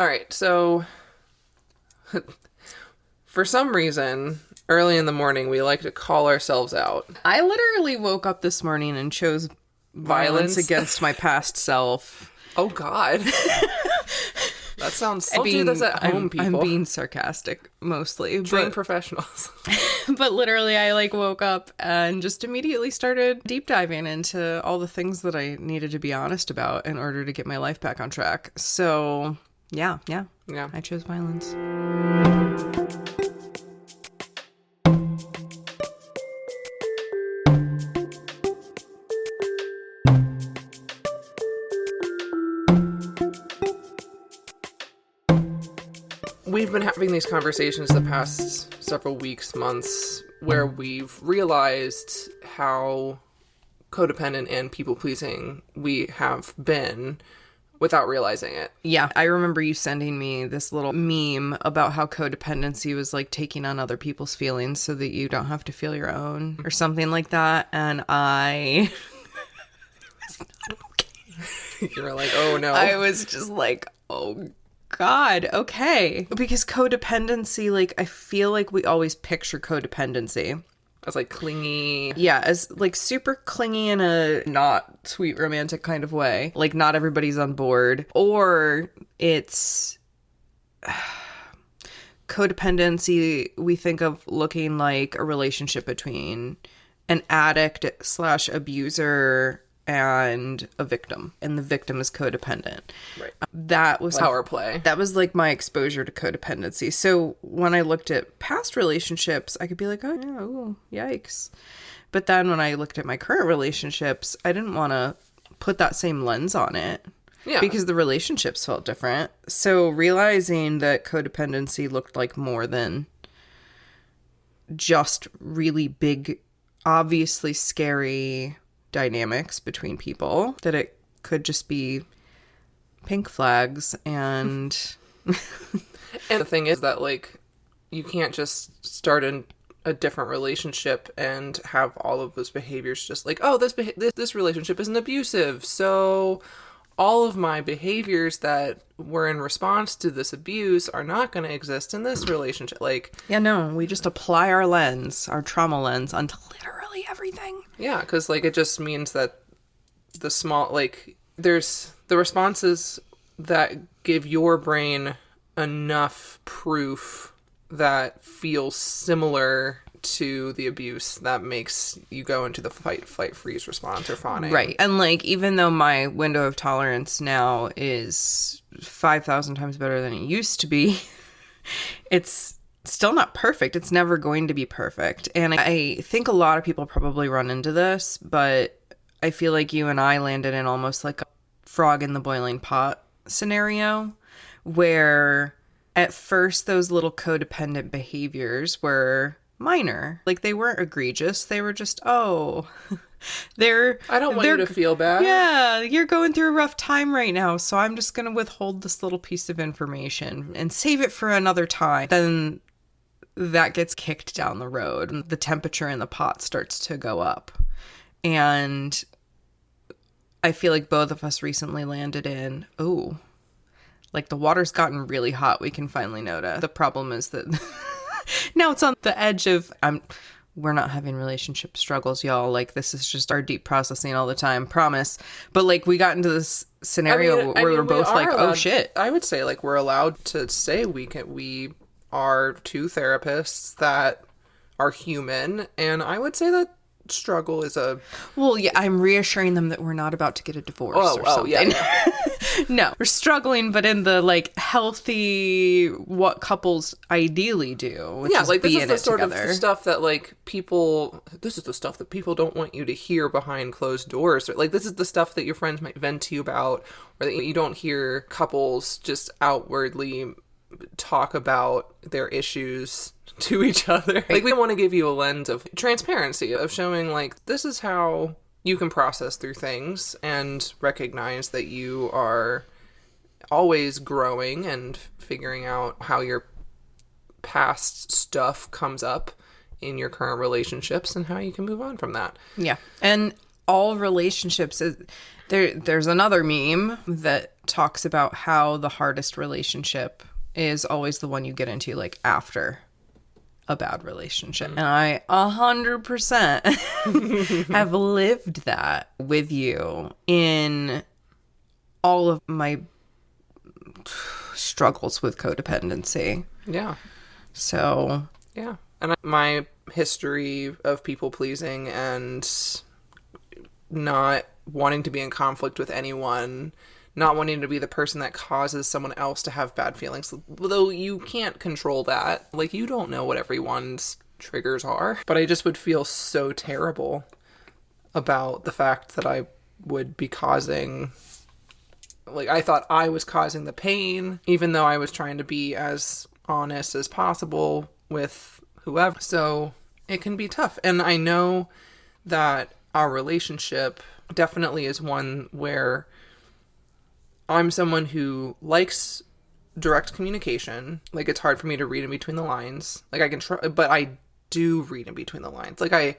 All right, so for some reason, early in the morning, we like to call ourselves out. I literally woke up this morning and chose violence against my past self. Oh, God. That sounds... Don't do this at home, people. I'm being sarcastic, mostly. Trained professionals. But literally, I woke up and just immediately started deep diving into all the things that I needed to be honest about in order to get my life back on track. So, yeah. I chose violence. We've been having these conversations the past several weeks, months, where we've realized how codependent and people-pleasing we have been without realizing it. Yeah, I remember you sending me this little meme about how codependency was like taking on other people's feelings so that you don't have to feel your own or something like that. And I... You were like, oh no. I was just like, oh God, okay. Because codependency, like, I feel like we always picture codependency as like clingy. Yeah, as like super clingy in a not sweet romantic kind of way. Like not everybody's on board. Or it's codependency, we think of looking like a relationship between an addict / abuser and a victim, and the victim is codependent. Right. That was power play. That was like my exposure to codependency. So when I looked at past relationships, I could be like, oh yeah, ooh, yikes. But then when I looked at my current relationships, I didn't want to put that same lens on it. Yeah. Because the relationships felt different. So realizing that codependency looked like more than just really big, obviously scary dynamics between people, that it could just be pink flags and and the thing is that like you can't just start a different relationship and have all of those behaviors just like, oh, this relationship isn't abusive, so all of my behaviors that were in response to this abuse are not going to exist in this relationship. Like, yeah, no, we just apply our lens, our trauma lens, onto literally everything. Yeah, because like it just means that the small, like, there's the responses that give your brain enough proof that feels similar to the abuse that makes you go into the fight, flight, freeze response or fawning. Right. And like, even though my window of tolerance now is 5,000 times better than it used to be, it's still not perfect. It's never going to be perfect. And I think a lot of people probably run into this, but I feel like you and I landed in almost like a frog in the boiling pot scenario, where at first those little codependent behaviors were minor. Like, they weren't egregious. They were just, I don't want you to feel bad. Yeah, you're going through a rough time right now, so I'm just going to withhold this little piece of information and save it for another time. Then that gets kicked down the road, and the temperature in the pot starts to go up. And I feel like both of us recently landed in, like the water's gotten really hot, we can finally notice. The problem is that now it's on the edge of, we're not having relationship struggles, y'all. Like, this is just our deep processing all the time, promise. But like, we got into this scenario where we're both like, oh shit. I would say like we're allowed to say we are two therapists that are human, and I would say that struggle is a... Well, yeah, I'm reassuring them that we're not about to get a divorce or something. Yeah. No, we're struggling, but in the like healthy, what couples ideally do, which is like be this is in the it sort together. of stuff that like people. This is the stuff that people don't want you to hear behind closed doors. Like, this is the stuff that your friends might vent to you about, or that you don't hear couples just outwardly talk about their issues to each other. Like, we want to give you a lens of transparency, of showing like, this is how you can process through things and recognize that you are always growing and figuring out how your past stuff comes up in your current relationships and how you can move on from that. Yeah. And all relationships, there's another meme that talks about how the hardest relationship is always the one you get into like after a bad relationship. And I 100% have lived that with you in all of my struggles with codependency. Yeah. So, yeah. And my history of people pleasing and not wanting to be in conflict with anyone, not wanting to be the person that causes someone else to have bad feelings, though you can't control that. Like, you don't know what everyone's triggers are. But I just would feel so terrible about the fact that I would be causing, like, I thought I was causing the pain, even though I was trying to be as honest as possible with whoever. So it can be tough. And I know that our relationship definitely is one where I'm someone who likes direct communication. Like, it's hard for me to read in between the lines. Like, I can try, but I do read in between the lines. Like, I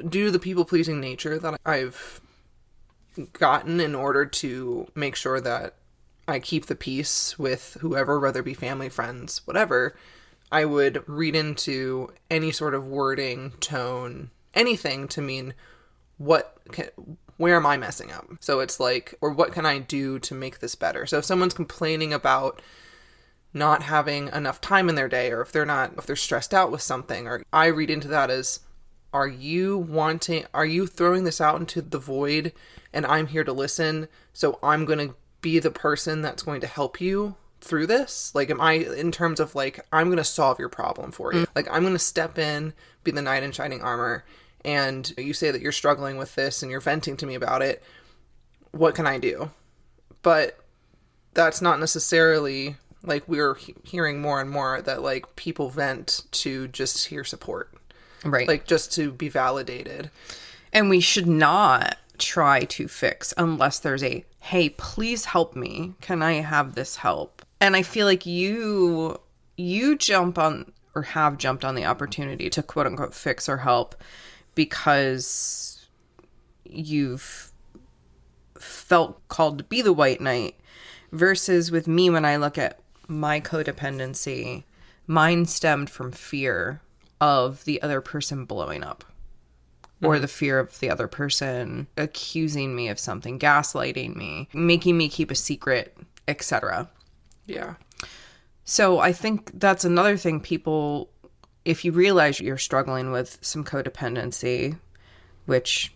do the people-pleasing nature that I've gotten in order to make sure that I keep the peace with whoever, whether it be family, friends, whatever. I would read into any sort of wording, tone, anything to mean where am I messing up? So it's like, or what can I do to make this better? So if someone's complaining about not having enough time in their day, or if they're stressed out with something, or I read into that as, are you throwing this out into the void and I'm here to listen? So I'm going to be the person that's going to help you through this? Like, am I, in terms of like, I'm going to solve your problem for you. Like, I'm going to step in, be the knight in shining armor. And you say that you're struggling with this and you're venting to me about it. What can I do? But that's not necessarily, like, we're hearing more and more that, like, people vent to just hear support. right. Like, just to be validated. And we should not try to fix unless there's a, hey, please help me. Can I have this help? And I feel like you jump on, or have jumped on, the opportunity to quote unquote fix or help because you've felt called to be the white knight, versus with me, when I look at my codependency, mine stemmed from fear of the other person blowing up, or the fear of the other person accusing me of something, gaslighting me, making me keep a secret, etc. Yeah. So I think that's another thing, people, if you realize you're struggling with some codependency, which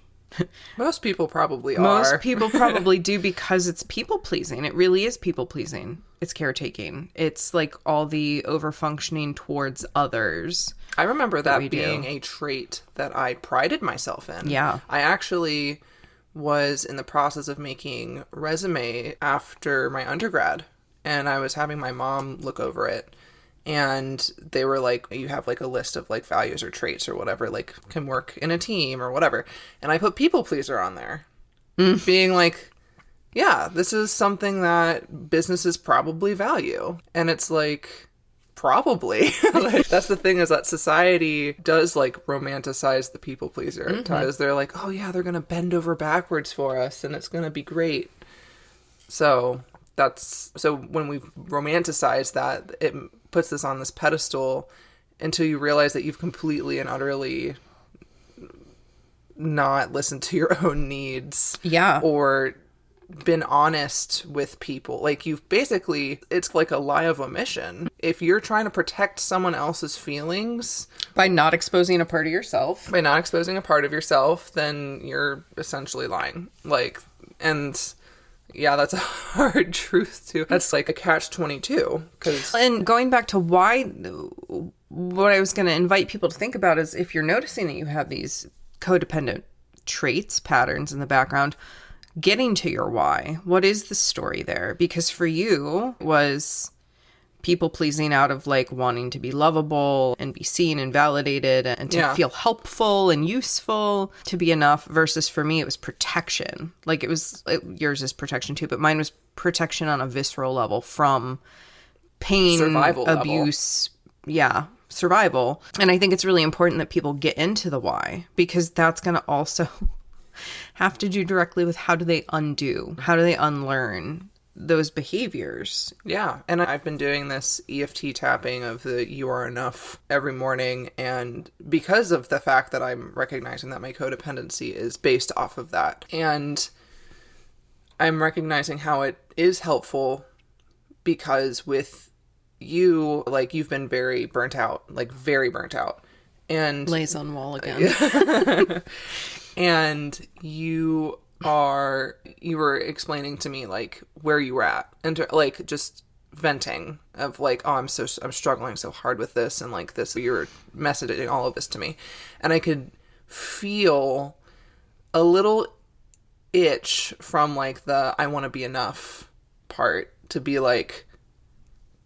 most people probably are. Most people probably do, because it's people-pleasing. It really is people-pleasing. It's caretaking. It's like all the over-functioning towards others. I remember that being a trait that I prided myself in. Yeah. I actually was in the process of making resume after my undergrad, and I was having my mom look over it. And they were like, you have like a list of like values or traits or whatever, like can work in a team or whatever. And I put people pleaser on there, being like, yeah, this is something that businesses probably value. And it's like, probably. Like, that's the thing, is that society does like romanticize the people pleaser at times. They're like, oh yeah, they're going to bend over backwards for us and it's going to be great. So when we romanticize that, it puts this on this pedestal until you realize that you've completely and utterly not listened to your own needs. Yeah. Or been honest with people. Like, you've basically, it's like a lie of omission. If you're trying to protect someone else's feelings By not exposing a part of yourself, then you're essentially lying. Like, and yeah, that's a hard truth too. That's like a catch-22. And going back to what I was going to invite people to think about is, if you're noticing that you have these codependent traits, patterns in the background, getting to your why. What is the story there? Because for you was people pleasing out of like wanting to be lovable and be seen and validated and to feel helpful and useful, to be enough, versus for me it was protection. Like yours is protection too, but mine was protection on a visceral level from pain, survival abuse, survival. And I think it's really important that people get into the why, because that's going to also have to do directly with how do they undo, how do they unlearn those behaviors. Yeah, and I've been doing this EFT tapping of the you are enough every morning, and because of the fact that I'm recognizing that my codependency is based off of that, and I'm recognizing how it is helpful because with you, like, you've been very burnt out, and Lays on wall again. and you were explaining to me like where you were at and like just venting of like, oh, I'm struggling so hard with this, and like this, you were messaging all of this to me, and I could feel a little itch from like the I want to be enough part to be like,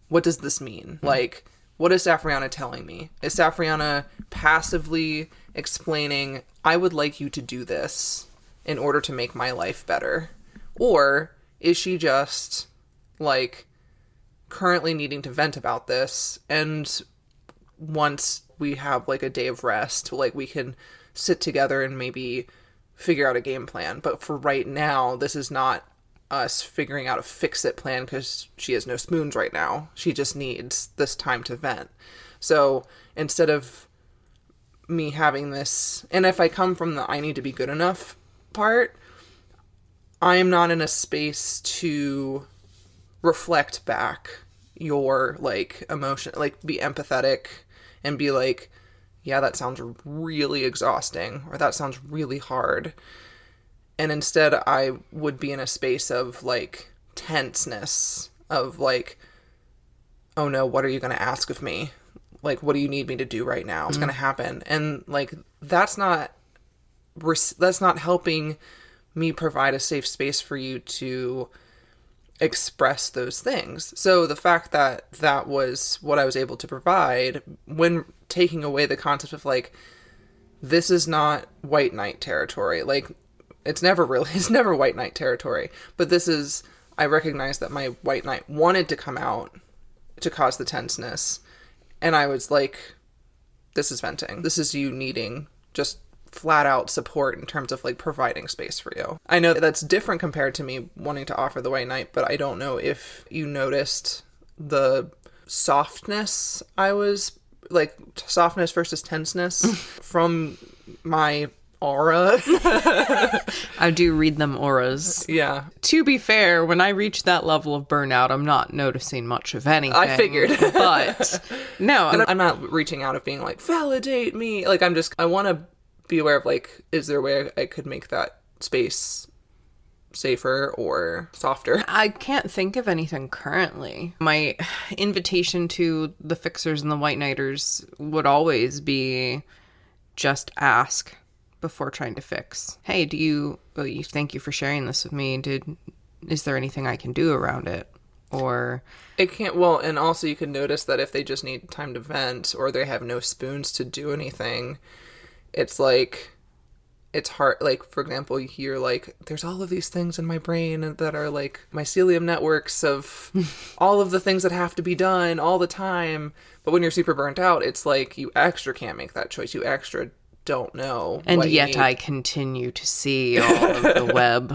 what does this mean? Like, what is Safriana telling me? Is Safriana passively explaining, I would like you to do this in order to make my life better? Or is she just like currently needing to vent about this, and once we have like a day of rest, like we can sit together and maybe figure out a game plan? But for right now, this is not us figuring out a fix-it plan because she has no spoons right now. She just needs this time to vent. So instead of me having this, and if I come from the I need to be good enough part, I am not in a space to reflect back your like emotion, like be empathetic and be like, yeah, that sounds really exhausting, or that sounds really hard. And instead I would be in a space of like tenseness of like, oh no, what are you going to ask of me? Like, what do you need me to do right now? What's going to happen? And like, that's not helping me provide a safe space for you to express those things. So the fact that that was what I was able to provide, when taking away the concept of like, this is not white knight territory. Like, it's never white knight territory, but this is, I recognize that my white knight wanted to come out to cause the tenseness. And I was like, this is venting. This is you needing just flat out support in terms of like providing space for you. I know that's different compared to me wanting to offer the white knight, but I don't know if you noticed the softness I was like, softness versus tenseness from my aura. I do read them auras. Yeah. To be fair, when I reach that level of burnout, I'm not noticing much of anything. I figured. But no, I'm not reaching out of being like, validate me. Like, I want to be aware of like, is there a way I could make that space safer or softer? I can't think of anything currently. My invitation to the fixers and the white knighters would always be just ask before trying to fix. Hey, thank you for sharing this with me. Is there anything I can do around it? Or it can't, well, and also you can notice that if they just need time to vent or they have no spoons to do anything, it's like, it's hard. Like, for example, you're like, there's all of these things in my brain that are like mycelium networks of all of the things that have to be done all the time. But when you're super burnt out, it's like you extra can't make that choice. You extra don't know. And yet I continue to see all of the web.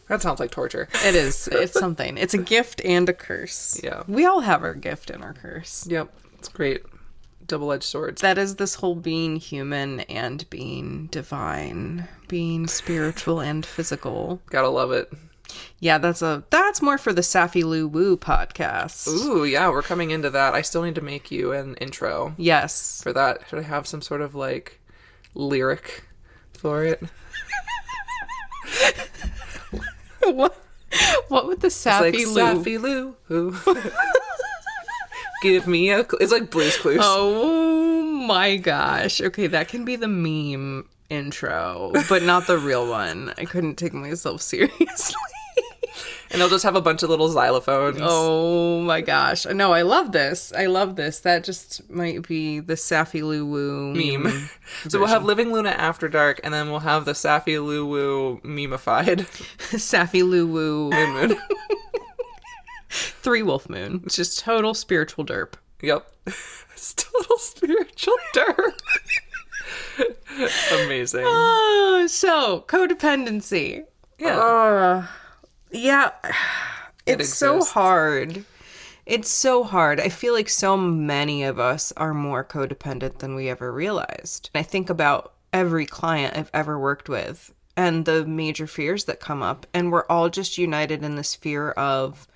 That sounds like torture. It is. It's something. It's a gift and a curse. Yeah. We all have our gift and our curse. Yep. It's great. Double-edged swords. That is this whole being human and being divine, being spiritual and physical. Gotta love it. Yeah, that's more for the Safi Lou Woo podcast. Ooh, yeah, we're coming into that. I still need to make you an intro. Yes. For that, should I have some sort of like lyric for it? What would the Safi Lou? Safi Lou Woo. Give me a... It's like Blue's Clues. Oh my gosh. Okay, that can be the meme intro, but not the real one. I couldn't take myself seriously. And they'll just have a bunch of little xylophones. Oh my gosh. No, I love this. That just might be the Safi Lou Woo meme. So we'll have Living Luna After Dark, and then we'll have the Safi Lou Woo memified. Safi Lou Woo Moon. 3 Wolf Moon. It's just total spiritual derp. Yep. It's total spiritual derp. Amazing. So, codependency. Yeah. Yeah. It's so exists. hard. It's so hard. I feel like so many of us are more codependent than we ever realized. I think about every client I've ever worked with and the major fears that come up, and we're all just united in this fear of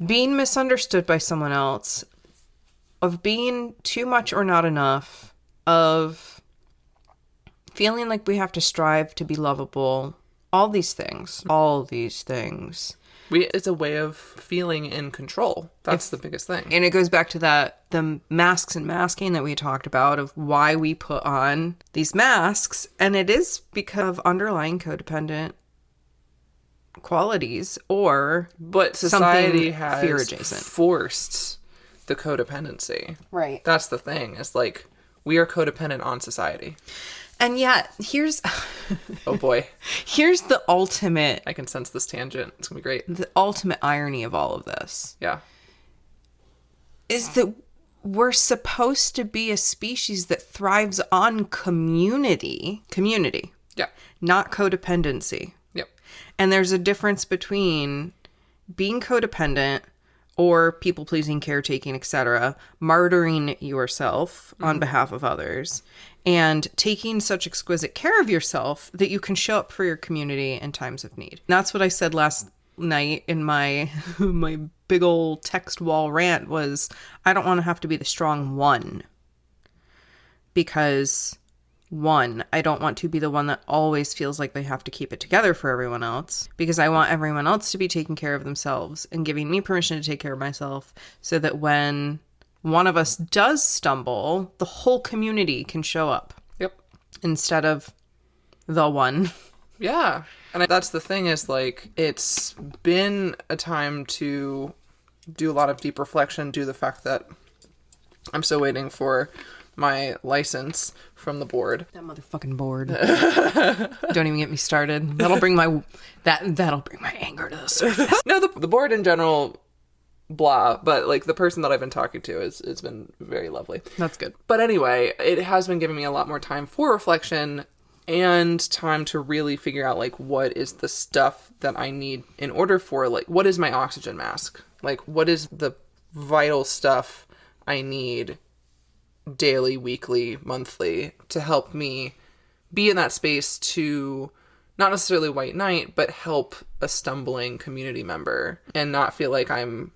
being misunderstood by someone else, of being too much or not enough, of feeling like we have to strive to be lovable, all these things. It's a way of feeling in control. That's the biggest thing. And it goes back to the masks and masking that we talked about, of why we put on these masks. And it is because of underlying codependent qualities or But society something has fear adjacent. forced the codependency. Right. That's the thing. It's like we are codependent on society. And yet, here's Oh boy. here's the ultimate I can sense this tangent. It's going to be great. the ultimate irony of all of this. Yeah. Is that we're supposed to be a species that thrives on community, Yeah. not codependency. Yep. And there's a difference between being codependent or people-pleasing, caretaking, etc., martyring yourself on behalf of others, and taking such exquisite care of yourself that you can show up for your community in times of need. And that's what I said last night in my my big old text wall rant was, I don't want to have to be the strong one. Because one, I don't want to be the one that always feels like they have to keep it together for everyone else, because I want everyone else to be taking care of themselves and giving me permission to take care of myself, so that when one of us does stumble, the whole community can show up Yep. instead of the one. Yeah. And that's the thing is, like, it's been a time to do a lot of deep reflection due to the fact that I'm still waiting for my license from the board. That motherfucking board. Don't even get me started. That'll bring my anger to the surface. No, the board in general, blah, but like the person that I've been talking to it's been very lovely. That's good. But anyway, it has been giving me a lot more time for reflection and time to really figure out, like, what is the stuff that I need in order for, like, what is my oxygen mask? Like, what is the vital stuff I need daily, weekly, monthly to help me be in that space to not necessarily white knight, but help a stumbling community member and not feel like I'm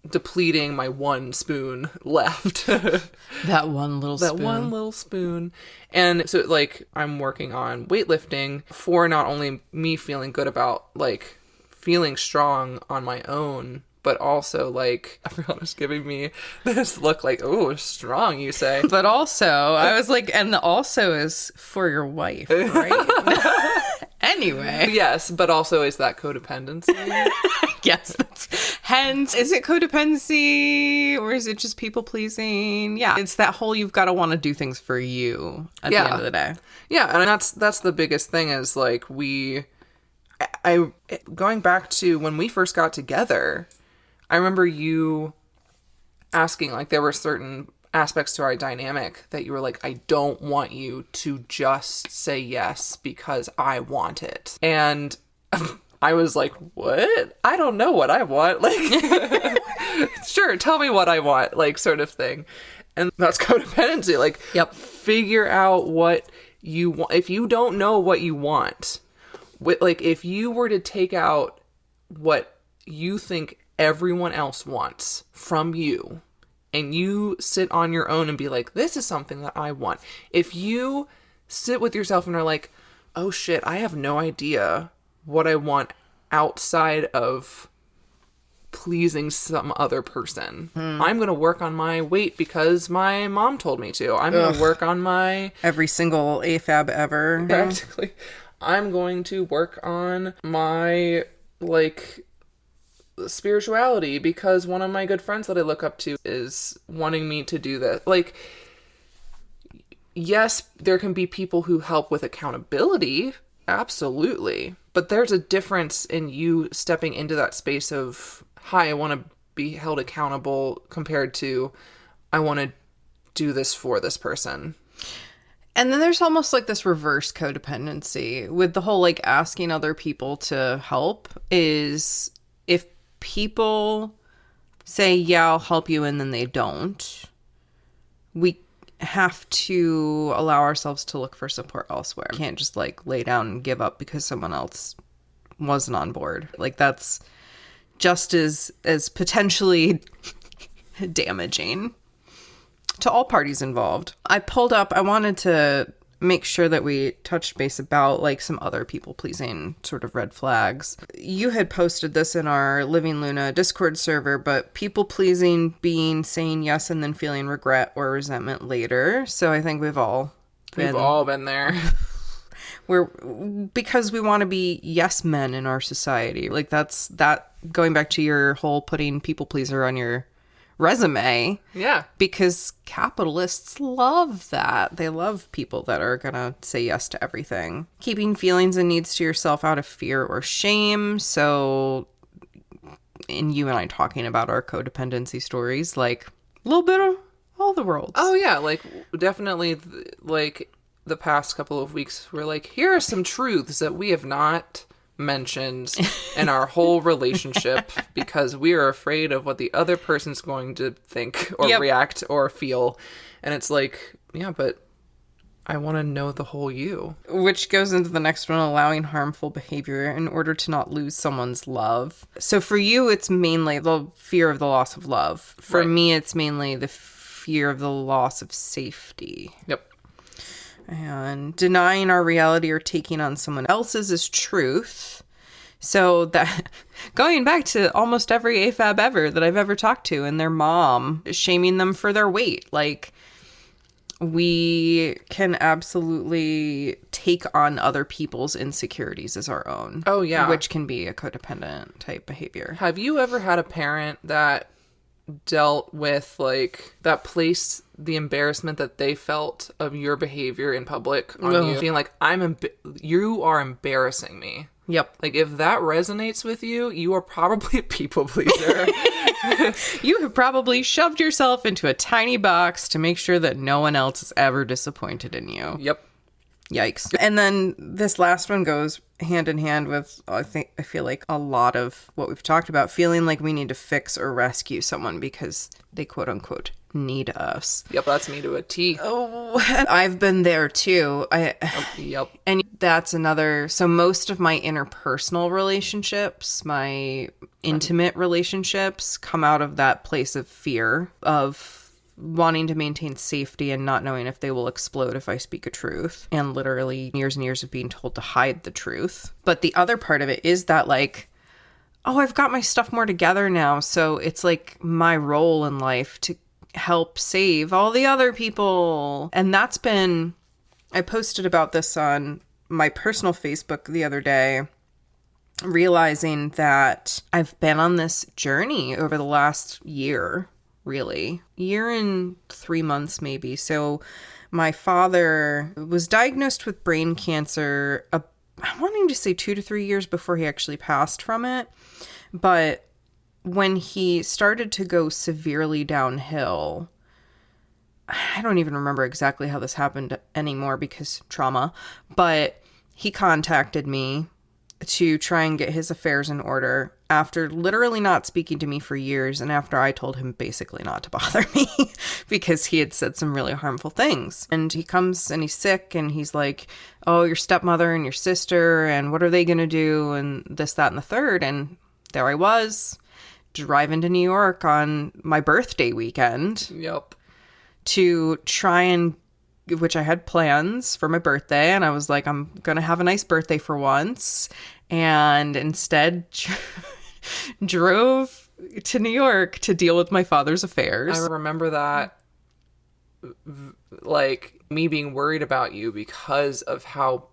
depleting my one spoon left. That one little spoon. That one little spoon. And so, like, I'm working on weightlifting for not only me feeling good about, like, feeling strong on my own, but also, like, everyone is giving me this look like, oh, strong, you say. But also, I was like, and the also is for your wife, right? Anyway. Yes, but also is that codependency? Yes. Hence, is it codependency or is it just people pleasing? Yeah. It's that whole you've got to want to do things for you at the end of the day. Yeah, and that's the biggest thing is, like, I going back to when we first got together, I remember you asking, like, there were certain aspects to our dynamic that you were like, I don't want you to just say yes because I want it. And I was like, what? I don't know what I want. Like, sure, tell me what I want, like, sort of thing. And that's codependency. Like, Yep. Figure out what you want. If you don't know what you want, like, if you were to take out what you think everyone else wants from you, and you sit on your own and be like, this is something that I want. If you sit with yourself and are like, oh shit, I have no idea what I want outside of pleasing some other person. I'm going to work on my weight because my mom told me to. I'm going to work on my... Every single AFAB ever. Practically. I'm going to work on my, like, spirituality because one of my good friends that I look up to is wanting me to do this. Like, yes, there can be people who help with accountability, absolutely, but there's a difference in you stepping into that space of, hi, I want to be held accountable, compared to, I want to do this for this person. And then there's almost like this reverse codependency with the whole like asking other people to help is if people say, yeah, I'll help you, and then they don't, we have to allow ourselves to look for support elsewhere. We can't just like lay down and give up because someone else wasn't on board. Like that's just as potentially damaging to all parties involved. I wanted to make sure that we touched base about like some other people-pleasing sort of red flags. You had posted this in our Living Luna Discord server, but people-pleasing being saying yes and then feeling regret or resentment later. So I think we've all been there. Because we want to be yes men in our society. Like that's going back to your whole putting people pleaser on your resume. Yeah. Because capitalists love that. They love people that are going to say yes to everything. Keeping feelings and needs to yourself out of fear or shame. So, in you and I talking about our codependency stories, like a little bit of all the worlds. Oh, yeah. Like, definitely, like, the past couple of weeks, we're like, here are some truths that we have not mentioned in our whole relationship because we are afraid of what the other person's going to think or react or feel. And it's like, yeah, but I want to know the whole you. Which goes into the next one, allowing harmful behavior in order to not lose someone's love. So for you, it's mainly the fear of the loss of love. For me, it's mainly the fear of the loss of safety. Yep. And denying our reality or taking on someone else's is truth. So that going back to almost every AFAB ever that I've ever talked to and their mom, shaming them for their weight. Like we can absolutely take on other people's insecurities as our own. Oh, yeah. Which can be a codependent type behavior. Have you ever had a parent that dealt with like that placed the embarrassment that they felt of your behavior in public on you, being like, you are embarrassing me? Yep. Like if that resonates with you, you are probably a people pleaser. You have probably shoved yourself into a tiny box to make sure that no one else is ever disappointed in you. Yep. Yikes. And then this last one goes hand in hand with, I feel like a lot of what we've talked about, feeling like we need to fix or rescue someone because they quote unquote need us. Yep, that's me to a T. Oh, I've been there too. Yep. And that's another, so most of my interpersonal relationships, my intimate relationships come out of that place of fear of wanting to maintain safety and not knowing if they will explode if I speak a truth, and literally years and years of being told to hide the truth. But the other part of it is that like, oh, I've got my stuff more together now, so it's like my role in life to help save all the other people. And that's been, I posted about this on my personal Facebook the other day, realizing that I've been on this journey over the last year, really. Year and 3 months maybe. So my father was diagnosed with brain cancer, I'm wanting to say 2 to 3 years before he actually passed from it. But when he started to go severely downhill, I don't even remember exactly how this happened anymore because trauma, but he contacted me to try and get his affairs in order after literally not speaking to me for years, and after I told him basically not to bother me because he had said some really harmful things. And he comes and he's sick and he's like, oh, your stepmother and your sister, and what are they going to do, and this, that, and the third. And there I was, driving to New York on my birthday weekend. Yep. To try and, which I had plans for my birthday, and I was like, I'm going to have a nice birthday for once. And instead drove to New York to deal with my father's affairs. I remember that, like, me being worried about you because of how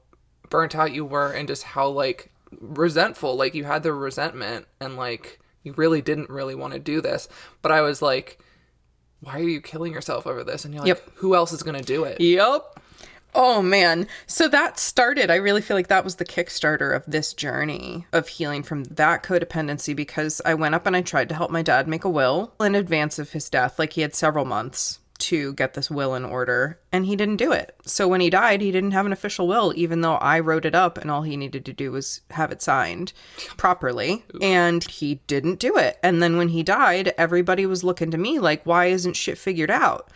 burnt out you were and just how, like, resentful, like, you had the resentment and, like, you really didn't really want to do this. But I was like, why are you killing yourself over this? And you're like, yep. Who else is going to do it? Yep. Oh, man. So that started, I really feel like that was the Kickstarter of this journey of healing from that codependency, because I went up and I tried to help my dad make a will in advance of his death. Like, he had several months to get this will in order, and he didn't do it. So when he died, he didn't have an official will, even though I wrote it up and all he needed to do was have it signed properly. And he didn't do it. And then when he died, everybody was looking to me like, why isn't shit figured out?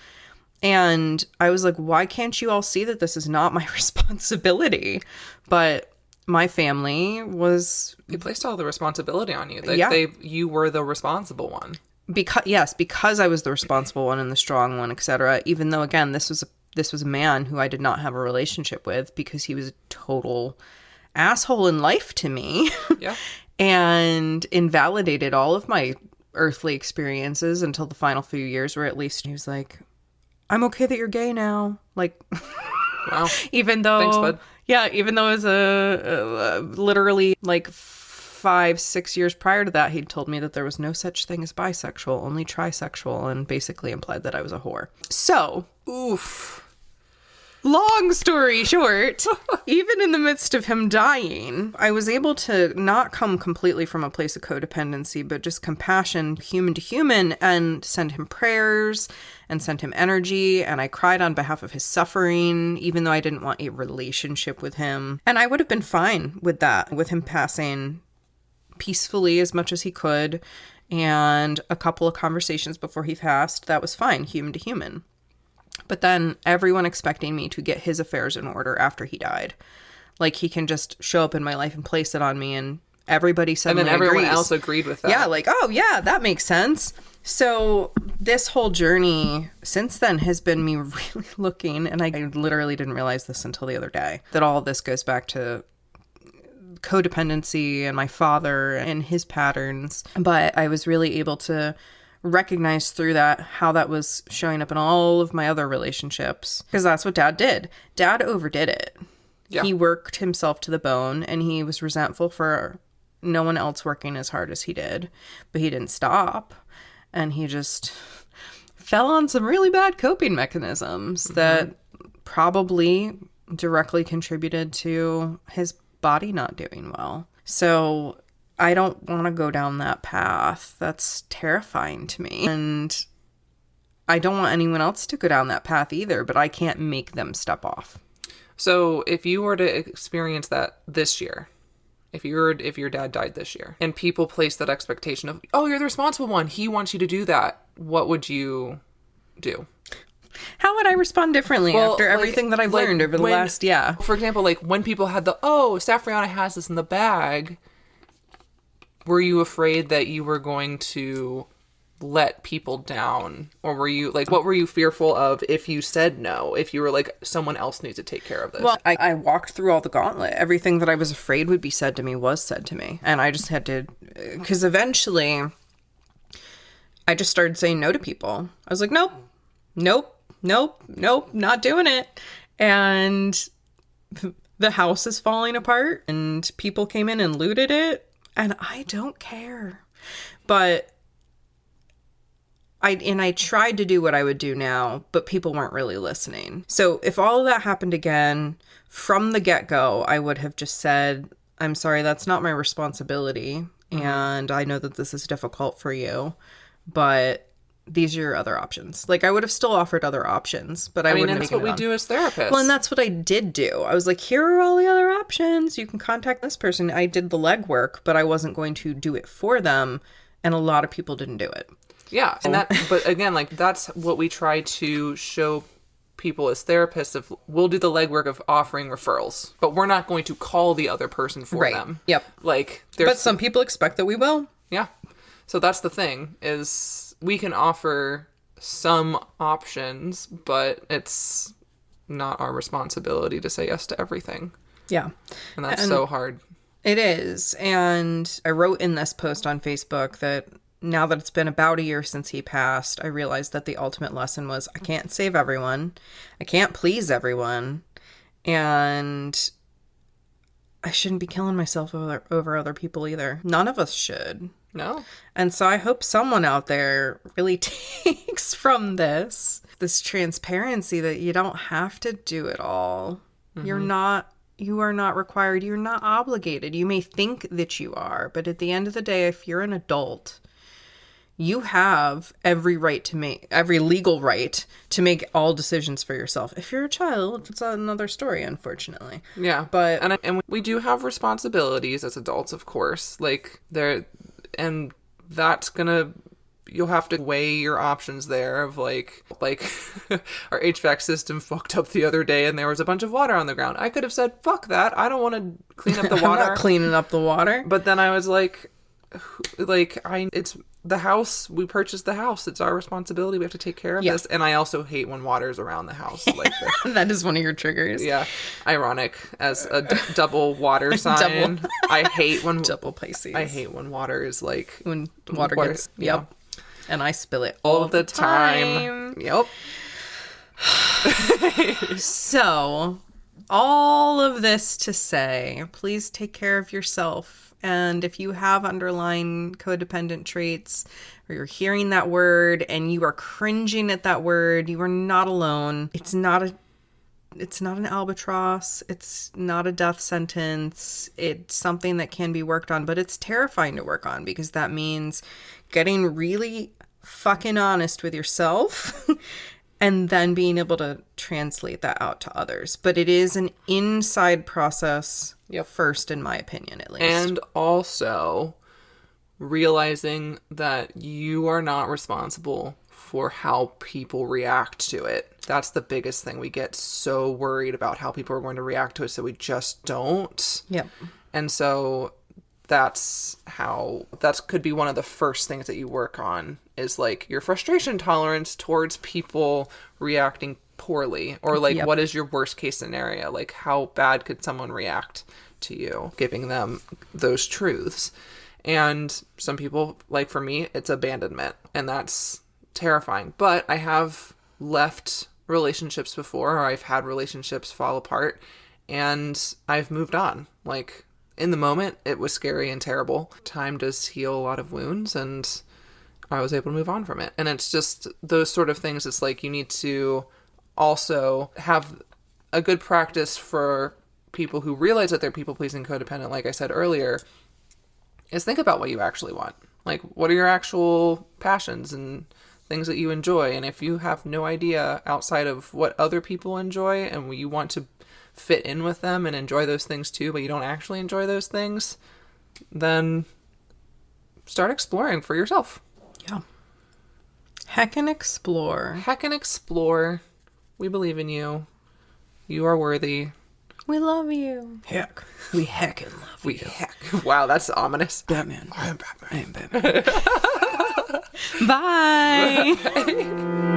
And I was like, why can't you all see that this is not my responsibility? But my family was... They placed all the responsibility on you. Like, you were the responsible one. Because I was the responsible one and the strong one, etc. Even though, again, this was a man who I did not have a relationship with because he was a total asshole in life to me. Yeah. And invalidated all of my earthly experiences until the final few years, where at least he was like, I'm okay that you're gay now. Like, wow. Even though, thanks, bud. Yeah, even though it was literally like 5-6 years prior to that, he'd told me that there was no such thing as bisexual, only trisexual, and basically implied that I was a whore. So, oof. Long story short, even in the midst of him dying, I was able to not come completely from a place of codependency, but just compassion, human to human, and send him prayers and send him energy. And I cried on behalf of his suffering, even though I didn't want a relationship with him. And I would have been fine with that, with him passing peacefully as much as he could. And a couple of conversations before he passed, that was fine, human to human. But then everyone expecting me to get his affairs in order after he died. Like, he can just show up in my life and place it on me, and everybody suddenly agrees. And then everyone else agreed with that. Yeah, like, oh yeah, that makes sense. So this whole journey since then has been me really looking, and I literally didn't realize this until the other day, that all of this goes back to codependency and my father and his patterns. But I was really able to recognize through that how that was showing up in all of my other relationships, because that's what Dad did. Dad overdid it. Yeah. He worked himself to the bone, and he was resentful for no one else working as hard as he did, but he didn't stop, and he just fell on some really bad coping mechanisms that probably directly contributed to his body not doing well. So I don't want to go down that path. That's terrifying to me. And I don't want anyone else to go down that path either, but I can't make them step off. So if you were to experience that this year, if your dad died this year, and people place that expectation of, oh, you're the responsible one, he wants you to do that, what would you do? How would I respond differently after everything that I've learned over the last, For example, like when people had Safriana has this in the bag, were you afraid that you were going to let people down? Or were you, like, what were you fearful of if you said no? If you were like, someone else needs to take care of this? Well, I walked through all the gauntlet. Everything that I was afraid would be said to me was said to me. And I just had to, because eventually I just started saying no to people. I was like, nope, not doing it. And the house is falling apart, and people came in and looted it. And I don't care. But I tried to do what I would do now, but people weren't really listening. So if all of that happened again, from the get-go, I would have just said, I'm sorry, that's not my responsibility. And I know that this is difficult for you, but these are your other options. Like, I would have still offered other options, but I wouldn't have that's what we do as therapists. Well, and that's what I did do. I was like, here are all the other options. You can contact this person. I did the legwork, but I wasn't going to do it for them. And a lot of people didn't do it. Yeah. And but again, like, that's what we try to show people as therapists. Of, we'll do the legwork of offering referrals, but we're not going to call the other person for them. Yep. Like, but some people expect that we will. Yeah. So that's the thing, is we can offer some options, but it's not our responsibility to say yes to everything. Yeah. And that's so hard. It is. And I wrote in this post on Facebook that now that it's been about a year since he passed, I realized that the ultimate lesson was I can't save everyone. I can't please everyone. And I shouldn't be killing myself over other people either. None of us should. No. And so I hope someone out there really takes from this transparency that you don't have to do it all. Mm-hmm. You are not required. You're not obligated. You may think that you are, but at the end of the day, if you're an adult, you have every legal right to make all decisions for yourself. If you're a child, it's another story, unfortunately. Yeah. But And we do have responsibilities as adults, of course. Like, and that's gonna, you'll have to weigh your options there of like our HVAC system fucked up the other day and there was a bunch of water on the ground. I could have said, fuck that. I don't want to clean up the water. I'm not cleaning up the water. But then I was like, it's the house. We purchased the house. It's our responsibility. We have to take care of this. And I also hate when water's around the house. Like that is one of your triggers. Yeah. Ironic as a double water sign. I hate when double Pisces. I hate when water is like when water gets yep. And I spill it all the time. Yep. So, all of this to say, please take care of yourself. And if you have underlying codependent traits, or you're hearing that word and you are cringing at that word, you are not alone. It's not an albatross. It's not a death sentence. It's something that can be worked on, but it's terrifying to work on because that means getting really fucking honest with yourself and then being able to translate that out to others. But it is an inside process first, in my opinion, at least. And also realizing that you are not responsible for how people react to it. That's the biggest thing. We get so worried about how people are going to react to it, so we just don't. Yep. And so that could be one of the first things that you work on is like your frustration tolerance towards people reacting poorly, or like what is your worst case scenario? Like how bad could someone react to you, giving them those truths. And some people, like for me, it's abandonment, and that's terrifying. But I have left relationships before, or I've had relationships fall apart, and I've moved on. Like in the moment, it was scary and terrible. Time does heal a lot of wounds, and I was able to move on from it. And it's just those sort of things. It's like you need to also have a good practice for people who realize that they're people-pleasing codependent, like I said earlier, is think about what you actually want. Like, what are your actual passions and things that you enjoy? And if you have no idea outside of what other people enjoy and you want to fit in with them and enjoy those things too, but you don't actually enjoy those things, then start exploring for yourself. Yeah. Heckin' explore. Heckin' explore. We believe in you. You are worthy. We love you. Heck. We heckin' love you. Heck. Wow, that's ominous. Batman. I am Batman. Bye. Bye.